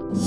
Inulan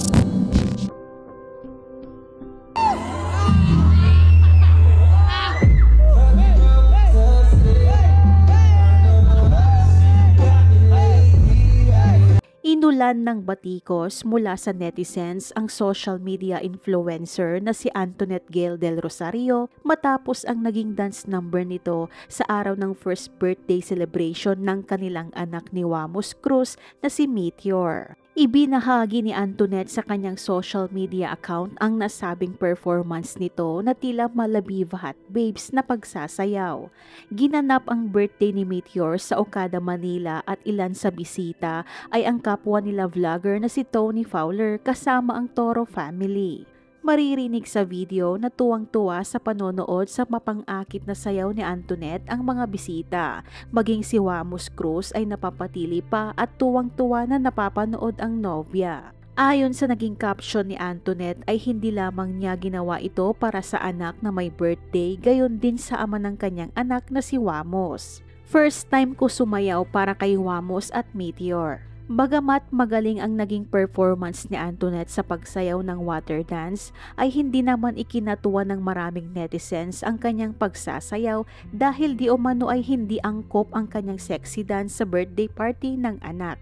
ng batikos mula sa netizens ang social media influencer na si Antoinette Gail del Rosario matapos ang naging dance number nito sa araw ng first birthday celebration ng kanilang anak ni Wamos Cruz na si Meteor. Ibinahagi ni Antoinette sa kanyang social media account ang nasabing performance nito na tila Malaviva Hot Babes na pagsasayaw. Ginanap ang birthday ni Meteor sa Okada, Manila at ilan sa bisita ay ang kapwa nila vlogger na si Tony Fowler kasama ang Toro family. Maririnig sa video na tuwang-tuwa sa panonood sa mapang-akit na sayaw ni Antoinette ang mga bisita. Maging si Wamos Cruz ay napapatili pa at tuwang-tuwa na napapanood ang nobya. Ayon sa naging caption ni Antoinette ay hindi lamang niya ginawa ito para sa anak na may birthday, gayon din sa ama ng kanyang anak na si Wamos. First time ko sumayaw para kay Wamos at Meteor. Bagamat magaling ang naging performance ni Antoinette sa pagsayaw ng water dance, ay hindi naman ikinatuwa ng maraming netizens ang kanyang pagsasayaw dahil di umano ay hindi angkop ang kanyang sexy dance sa birthday party ng anak.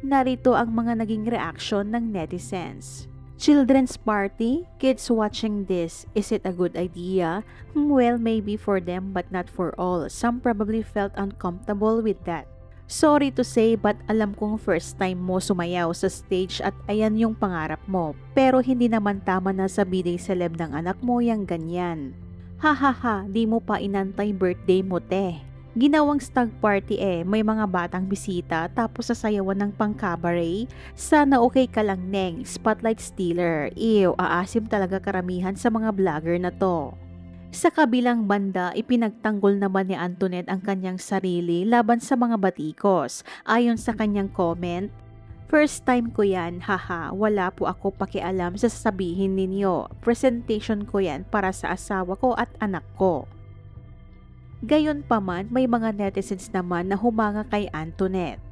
Narito ang mga naging reaction ng netizens. Children's party? Kids watching this, is it a good idea? Well, maybe for them but not for all. Some probably felt uncomfortable with that. Sorry to say but alam kong first time mo sumayaw sa stage at ayan yung pangarap mo. Pero hindi naman tama na sa birthday celeb ng anak mo yang ganyan. Hahaha, di mo pa inantay birthday mo te. Ginawang stag party may mga batang bisita tapos sasayawan ng pang-cabaret. Sana okay ka lang neng, spotlight stealer. Ew, aasim talaga karamihan sa mga vlogger na to. Sa kabilang banda, ipinagtanggol naman ni Antoinette ang kanyang sarili laban sa mga batikos. Ayon sa kanyang comment, "First time ko yan, haha, wala po ako pakialam sa sasabihin ninyo. Presentation ko yan para sa asawa ko at anak ko." Gayunpaman, may mga netizens naman na humanga kay Antoinette.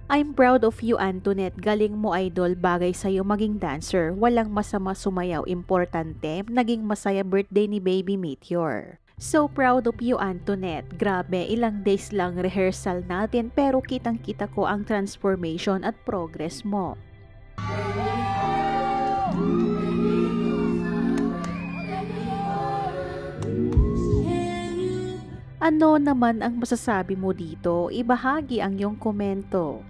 "I'm proud of you, Antoinette. Galing mo, idol. Bagay sa'yo maging dancer. Walang masama sumayaw. Importante, naging masaya birthday ni Baby Meteor." So proud of you, Antoinette. Grabe, ilang days lang rehearsal natin pero kitang-kita ko ang transformation at progress mo. Ano naman ang masasabi mo dito? Ibahagi ang iyong komento.